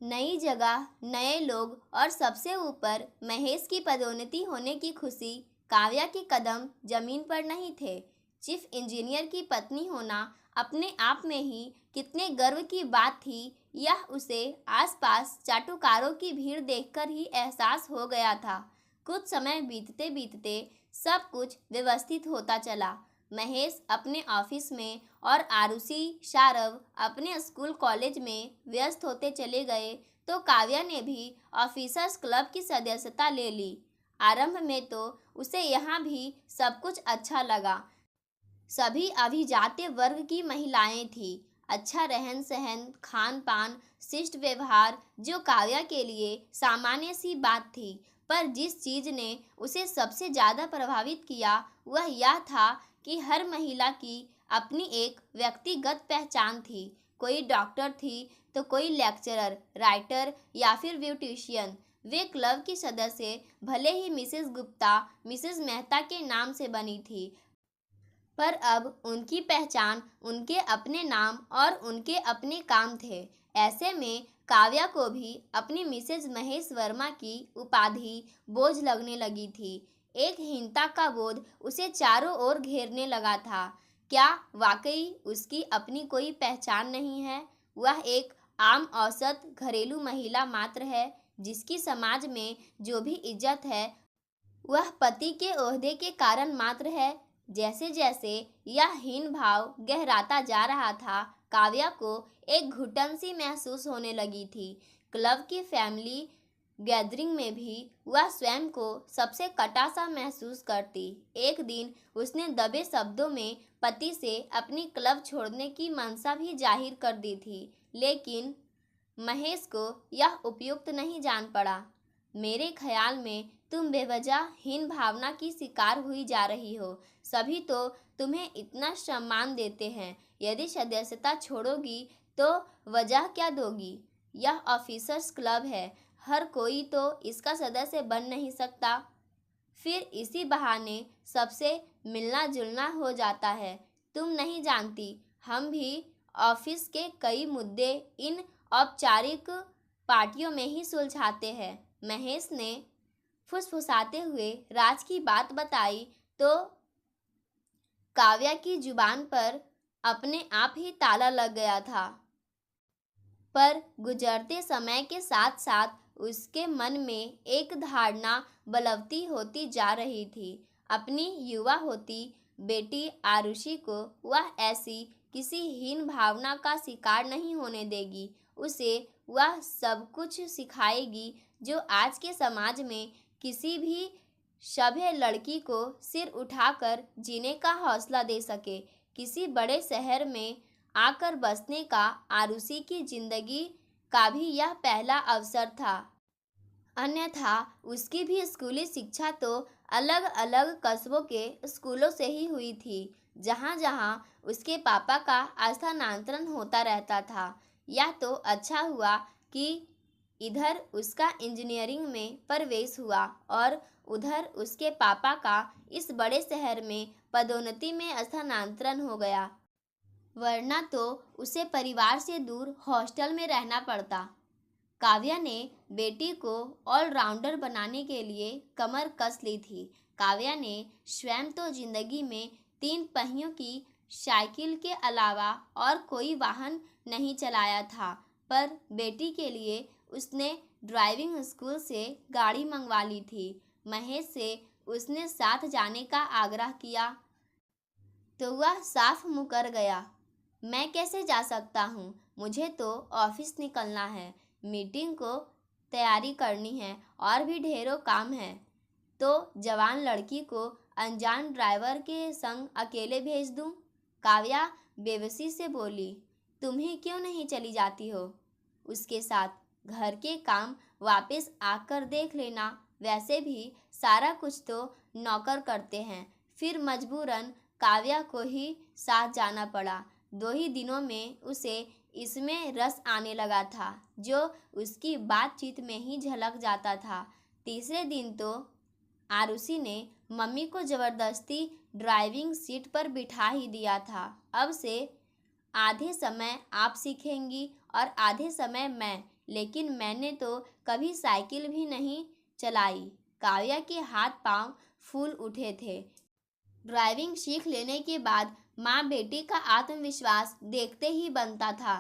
नई जगह, नए लोग और सबसे ऊपर महेश की पदोन्नति होने की खुशी। काव्या के कदम जमीन पर नहीं थे। चीफ इंजीनियर की पत्नी होना अपने आप में ही कितने गर्व की बात थी, यह उसे आसपास चाटुकारों की भीड़ देखकर ही एहसास हो गया था। कुछ समय बीतते बीतते सब कुछ व्यवस्थित होता चला। महेश अपने ऑफिस में और आरुषि, शारव अपने स्कूल कॉलेज में व्यस्त होते चले गए, तो काव्या ने भी ऑफिसर्स क्लब की सदस्यता ले ली। आरंभ में तो उसे यहाँ भी सब कुछ अच्छा लगा। सभी अभिजात्य वर्ग की महिलाएं थीं। अच्छा रहन सहन, खान पान, शिष्ट व्यवहार जो काव्या के लिए सामान्य सी बात थी। पर जिस चीज ने उसे सबसे ज्यादा प्रभावित किया वह यह था कि हर महिला की अपनी एक व्यक्तिगत पहचान थी। कोई डॉक्टर थी तो कोई लेक्चरर, राइटर या फिर ब्यूटिशियन। वे क्लब की सदस्य भले ही मिसेस गुप्ता, मिसेस मेहता के नाम से बनी थी, पर अब उनकी पहचान उनके अपने नाम और उनके अपने काम थे। ऐसे में काव्या को भी अपनी मिसेज महेश वर्मा की उपाधि बोझ लगने लगी थी। एक हीनता का बोध उसे चारों ओर घेरने लगा था। क्या वाकई उसकी अपनी कोई पहचान नहीं है? वह एक आम औसत घरेलू महिला मात्र है, जिसकी समाज में जो भी इज्जत है वह पति के ओहदे के कारण मात्र है। जैसे जैसे यह हीन भाव गहराता जा रहा था, काव्या को एक घुटन सी महसूस होने लगी थी। क्लब की फैमिली गैदरिंग में भी वह स्वयं को सबसे कटा सा महसूस करती। एक दिन उसने दबे शब्दों में पति से अपनी क्लब छोड़ने की मंशा भी जाहिर कर दी थी, लेकिन महेश को यह उपयुक्त नहीं जान पड़ा। मेरे ख्याल में तुम बेवजह हीन भावना की शिकार हुई जा रही हो। सभी तो तुम्हें इतना सम्मान देते हैं, यदि सदस्यता छोड़ोगी तो वजह क्या दोगी? यह ऑफिसर्स क्लब है, हर कोई तो इसका सदस्य बन नहीं सकता। फिर इसी बहाने सबसे मिलना जुलना हो जाता है। तुम नहीं जानती, हम भी ऑफिस के कई मुद्दे इन औपचारिक पार्टियों में ही सुलझाते हैं। महेश ने फुसफुसाते हुए राज की बात बताई तो काव्या की जुबान पर अपने आप ही ताला लग गया था। पर गुजरते समय के साथ साथ उसके मन में एक धारणा बलवती होती जा रही थी। अपनी युवा होती बेटी आरुषि को वह ऐसी किसी हीन भावना का शिकार नहीं होने देगी। उसे वह सब कुछ सिखाएगी जो आज के समाज में किसी भी सभ्य लड़की को सिर उठाकर जीने का हौसला दे सके। किसी बड़े शहर में आकर बसने का आरुषि की जिंदगी का भी यह पहला अवसर था। अन्यथा उसकी भी स्कूली शिक्षा तो अलग अलग कस्बों के स्कूलों से ही हुई थी, जहाँ जहाँ उसके पापा का स्थानांतरण होता रहता था। यह तो अच्छा हुआ कि इधर उसका इंजीनियरिंग में प्रवेश हुआ और उधर उसके पापा का इस बड़े शहर में पदोन्नति में स्थानांतरण हो गया, वरना तो उसे परिवार से दूर हॉस्टल में रहना पड़ता। काव्या ने बेटी को ऑलराउंडर बनाने के लिए कमर कस ली थी। काव्या ने स्वयं तो जिंदगी में 3 पहियों की साइकिल के अलावा और कोई वाहन नहीं चलाया था, पर बेटी के लिए उसने ड्राइविंग स्कूल से गाड़ी मंगवा ली थी। महेश से उसने साथ जाने का आग्रह किया तो वह साफ मुकर गया। मैं कैसे जा सकता हूँ? मुझे तो ऑफिस निकलना है, मीटिंग को तैयारी करनी है और भी ढेरों काम है। तो जवान लड़की को अनजान ड्राइवर के संग अकेले भेज दूँ? काव्या बेबसी से बोली। तुम ही क्यों नहीं चली जाती हो उसके साथ? घर के काम वापस आकर देख लेना। वैसे भी सारा कुछ तो नौकर करते हैं। फिर मजबूरन काव्या को ही साथ जाना पड़ा। 2 ही दिनों में उसे इसमें रस आने लगा था, जो उसकी बातचीत में ही झलक जाता था। तीसरे दिन तो आरुषि ने मम्मी को जबरदस्ती ड्राइविंग सीट पर बिठा ही दिया था। अब से आधे समय आप सीखेंगी और आधे समय मैं, लेकिन मैंने तो कभी साइकिल भी नहीं चलाई। काव्या के हाथ पांव फूल उठे थे। ड्राइविंग सीख लेने के बाद माँ बेटी का आत्मविश्वास देखते ही बनता था।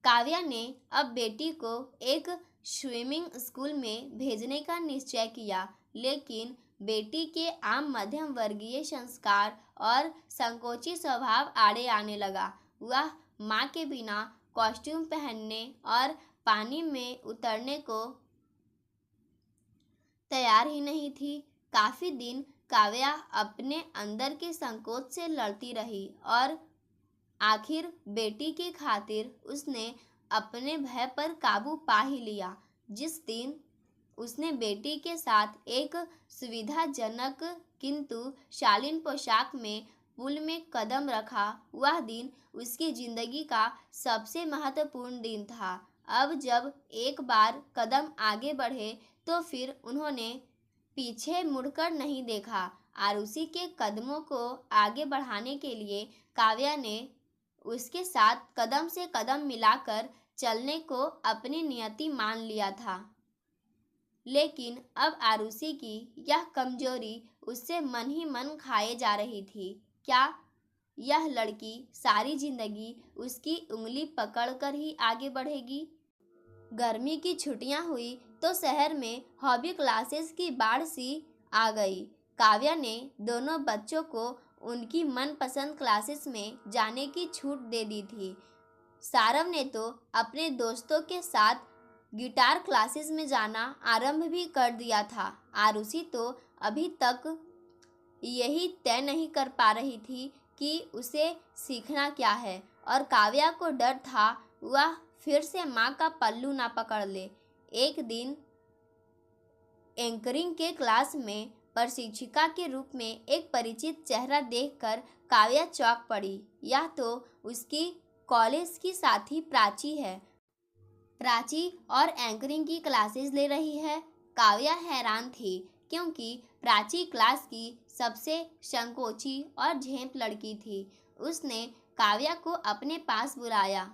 काव्या ने अब बेटी को एक स्विमिंग स्कूल में भेजने का निश्चय किया, लेकिन बेटी के आम मध्यम वर्गीय संस्कार और संकोची स्वभाव आड़े आने लगा। वह माँ के बिना कॉस्ट्यूम पहनने और पानी में उतरने को तैयार ही नहीं थी। काफी दिन काव्या अपने अंदर के संकोच से लड़ती रही और आखिर बेटी की खातिर उसने अपने भय पर काबू पा ही लिया। जिस दिन उसने बेटी के साथ एक सुविधाजनक किंतु शालीन पोशाक में पुल में कदम रखा, वह दिन उसकी जिंदगी का सबसे महत्वपूर्ण दिन था। अब जब एक बार कदम आगे बढ़े तो फिर उन्होंने पीछे मुड़कर नहीं देखा। आरुषि के कदमों को आगे बढ़ाने के लिए काव्या ने उसके साथ कदम से कदम मिलाकर चलने को अपनी नियति मान लिया था। लेकिन अब आरुषि की यह कमजोरी उससे मन ही मन खाए जा रही थी। क्या यह लड़की सारी जिंदगी उसकी उंगली पकड़कर ही आगे बढ़ेगी? गर्मी की छुट्टियां हुई तो शहर में हॉबी क्लासेस की बाढ़ सी आ गई। काव्या ने दोनों बच्चों को उनकी मनपसंद क्लासेस में जाने की छूट दे दी थी। सारव ने तो अपने दोस्तों के साथ गिटार क्लासेस में जाना आरंभ भी कर दिया था। आरुषि तो अभी तक यही तय नहीं कर पा रही थी कि उसे सीखना क्या है, और काव्या को डर था वह फिर से माँ का पल्लू ना पकड़ ले। एक दिन एंकरिंग के क्लास में प्रशिक्षिका के रूप में एक परिचित चेहरा देखकर काव्या चौंक पड़ी। यह तो उसकी कॉलेज की साथी प्राची है। प्राची और एंकरिंग की क्लासेस ले रही है। काव्या हैरान थी, क्योंकि प्राची क्लास की सबसे संकोची और झेंप लड़की थी। उसने काव्या को अपने पास बुलाया।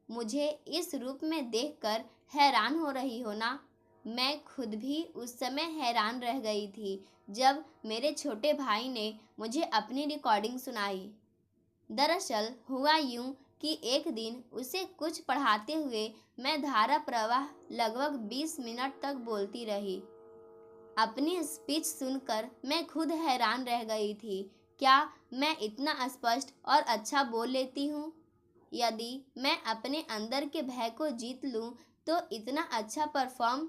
मुझे इस रूप में देखकर हैरान हो रही हो ना? मैं खुद भी उस समय हैरान रह गई थी जब मेरे छोटे भाई ने मुझे अपनी रिकॉर्डिंग सुनाई। दरअसल हुआ यूं कि एक दिन उसे कुछ पढ़ाते हुए मैं धारा प्रवाह लगभग 20 मिनट तक बोलती रही। अपनी स्पीच सुनकर मैं खुद हैरान रह गई थी। क्या मैं इतना स्पष्ट और अच्छा बोल लेती हूँ? यदि मैं अपने अंदर के भय को जीत लूँ तो इतना अच्छा परफॉर्म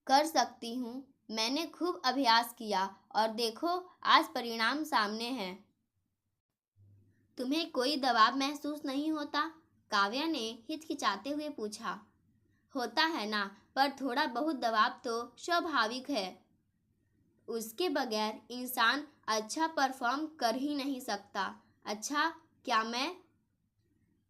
कर सकती हूँ। मैंने खूब अभ्यास किया और देखो आज परिणाम सामने हैं। तुम्हें कोई दबाव महसूस नहीं होता? काव्या ने हिचकिचाते हुए पूछा। होता है ना, पर थोड़ा बहुत दबाव तो स्वाभाविक है। उसके बगैर इंसान अच्छा परफॉर्म कर ही नहीं सकता। अच्छा, क्या मैं?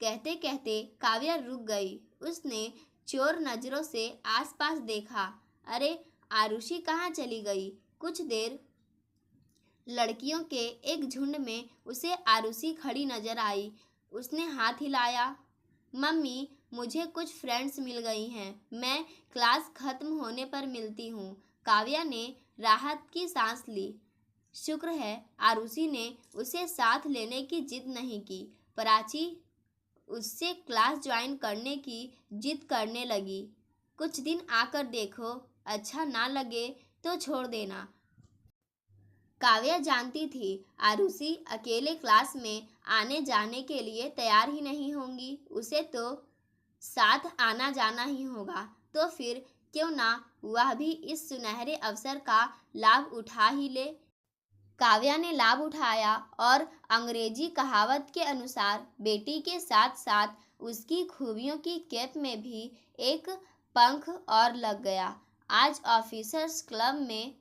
कहते कहते काव्या रुक गई। उसने चोर नजरों से आसपास देखा। अरे, आरुषि कहाँ चली गई? कुछ देर लड़कियों के एक झुंड में उसे आरुषि खड़ी नजर आई। उसने हाथ हिलाया। मम्मी, मुझे कुछ फ्रेंड्स मिल गई हैं। मैं क्लास खत्म होने पर मिलती हूँ। काव्या ने राहत की सांस ली। शुक्र है आरुषि ने उसे साथ लेने की जिद नहीं की। प्राची उससे क्लास ज्वाइन करने की जिद करने लगी। कुछ दिन आकर देखो, अच्छा ना लगे तो छोड़ देना। काव्या जानती थी आरुषि अकेले क्लास में आने जाने के लिए तैयार ही नहीं होंगी। उसे तो साथ आना जाना ही होगा। तो फिर क्यों ना वह भी इस सुनहरे अवसर का लाभ उठा ही ले। काव्या ने लाभ उठाया और अंग्रेजी कहावत के अनुसार बेटी के साथ साथ उसकी खूबियों की कैप में भी एक पंख और लग गया। आज ऑफिसर्स क्लब में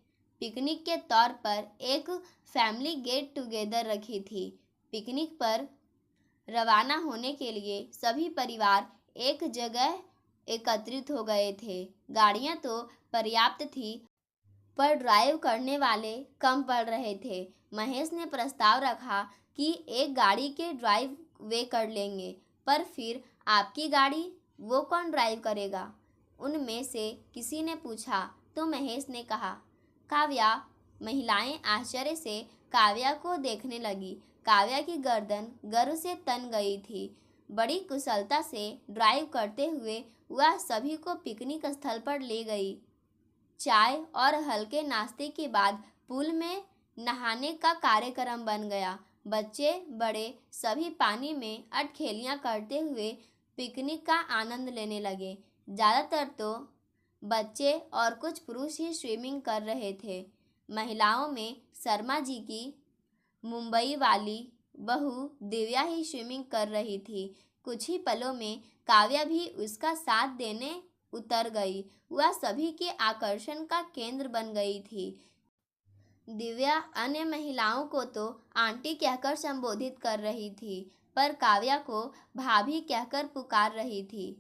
पिकनिक के तौर पर एक फैमिली गेट टुगेदर रखी थी। पिकनिक पर रवाना होने के लिए सभी परिवार एक जगह एकत्रित हो गए थे। गाड़ियां तो पर्याप्त थी, पर ड्राइव करने वाले कम पड़ रहे थे। महेश ने प्रस्ताव रखा कि एक गाड़ी के ड्राइव वे कर लेंगे। पर फिर आपकी गाड़ी? वो कौन ड्राइव करेगा? उनमें से किसी ने पूछा तो महेश ने कहा, काव्या। महिलाएं आश्चर्य से काव्या को देखने लगी। काव्या की गर्दन गर्व से तन गई थी। बड़ी कुशलता से ड्राइव करते हुए वह सभी को पिकनिक स्थल पर ले गई। चाय और हल्के नाश्ते के बाद पूल में नहाने का कार्यक्रम बन गया। बच्चे बड़े सभी पानी में अटखेलियां करते हुए पिकनिक का आनंद लेने लगे। ज़्यादातर तो बच्चे और कुछ पुरुष ही स्विमिंग कर रहे थे। महिलाओं में शर्मा जी की मुंबई वाली बहू दिव्या ही स्विमिंग कर रही थी। कुछ ही पलों में काव्या भी उसका साथ देने उतर गई। वह सभी के आकर्षण का केंद्र बन गई थी। दिव्या अन्य महिलाओं को तो आंटी कहकर संबोधित कर रही थी, पर काव्या को भाभी कहकर पुकार रही थी।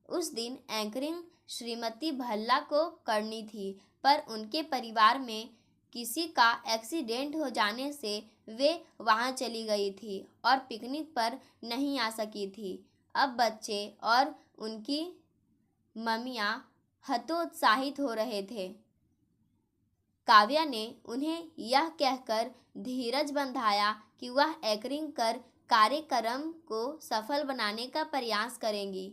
उस दिन एंकरिंग श्रीमती भल्ला को करनी थी, पर उनके परिवार में किसी का एक्सीडेंट हो जाने से वे वहां चली गई थी और पिकनिक पर नहीं आ सकी थी। अब बच्चे और उनकी मम्मियाँ हतोत्साहित हो रहे थे। काव्या ने उन्हें यह कहकर धीरज बंधाया कि वह एंकरिंग कर कार्यक्रम को सफल बनाने का प्रयास करेंगी।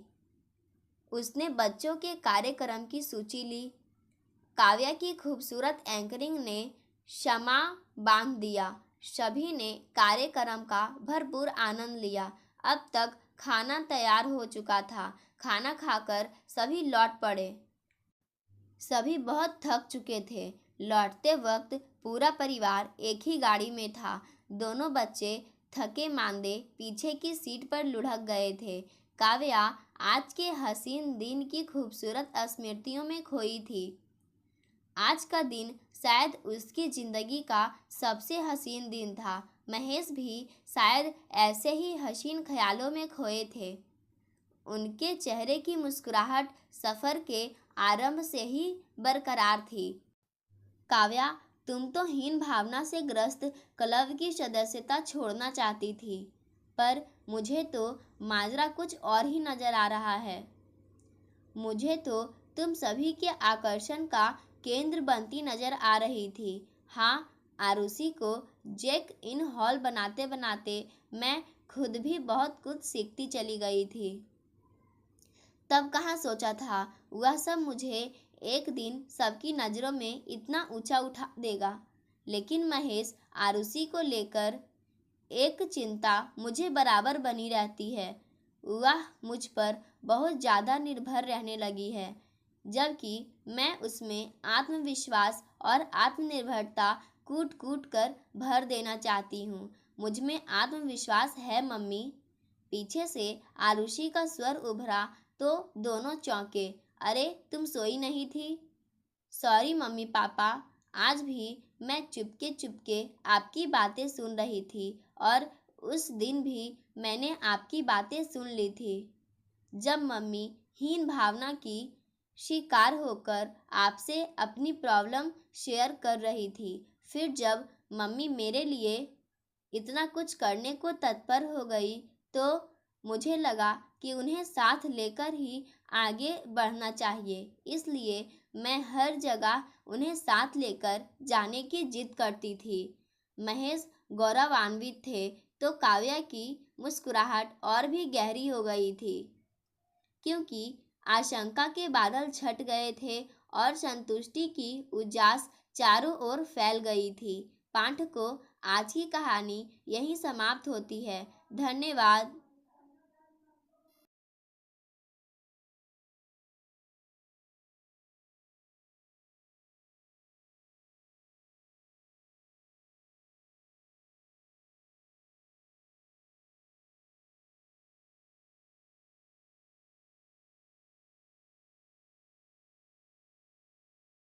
उसने बच्चों के कार्यक्रम की सूची ली। काव्या की खूबसूरत एंकरिंग ने शमा बांध दिया। सभी ने कार्यक्रम का भरपूर आनंद लिया। अब तक खाना तैयार हो चुका था। खाना खाकर सभी लौट पड़े। सभी बहुत थक चुके थे। लौटते वक्त पूरा परिवार एक ही गाड़ी में था। दोनों बच्चे थके मांदे पीछे की सीट पर लुढ़क गए थे। काव्या आज के हसीन दिन की खूबसूरत स्मृतियों में खोई थी। आज का दिन शायद उसकी जिंदगी का सबसे हसीन दिन था। महेश भी शायद ऐसे ही हसीन ख्यालों में खोए थे। उनके चेहरे की मुस्कुराहट सफ़र के आरंभ से ही बरकरार थी। काव्या, तुम तो हीन भावना से ग्रस्त क्लब की सदस्यता छोड़ना चाहती थी, पर मुझे तो माजरा कुछ और ही नजर आ रहा है। मुझे तो तुम सभी के आकर्षण का केंद्र बनती नजर आ रही थी। हाँ, आरुषि को जैक इन हॉल बनाते बनाते मैं खुद भी बहुत कुछ सीखती चली गई थी। तब कहाँ सोचा था वह सब मुझे एक दिन सबकी नज़रों में इतना ऊंचा उठा देगा। लेकिन महेश, आरुषि को लेकर एक चिंता मुझे बराबर बनी रहती है। वह मुझ पर बहुत ज़्यादा निर्भर रहने लगी है, जबकि मैं उसमें आत्मविश्वास और आत्मनिर्भरता कूट कूट कर भर देना चाहती हूँ। मुझ में आत्मविश्वास है मम्मी। पीछे से आरुषि का स्वर उभरा तो दोनों चौंके। अरे, तुम सोई नहीं थी? सॉरी मम्मी पापा, आज भी मैं चुपके चुपके आपकी बातें सुन रही थी और उस दिन भी मैंने आपकी बातें सुन ली थी, जब मम्मी हीन भावना की शिकार होकर आपसे अपनी प्रॉब्लम शेयर कर रही थी। फिर जब मम्मी मेरे लिए इतना कुछ करने को तत्पर हो गई तो मुझे लगा कि उन्हें साथ लेकर ही आगे बढ़ना चाहिए। इसलिए मैं हर जगह उन्हें साथ लेकर जाने की जिद करती थी। महेश गौरवान्वित थे तो काव्या की मुस्कुराहट और भी गहरी हो गई थी, क्योंकि आशंका के बादल छट गए थे और संतुष्टि की उजास चारों ओर फैल गई थी। पाठकों, आज की कहानी यहीं समाप्त होती है। धन्यवाद।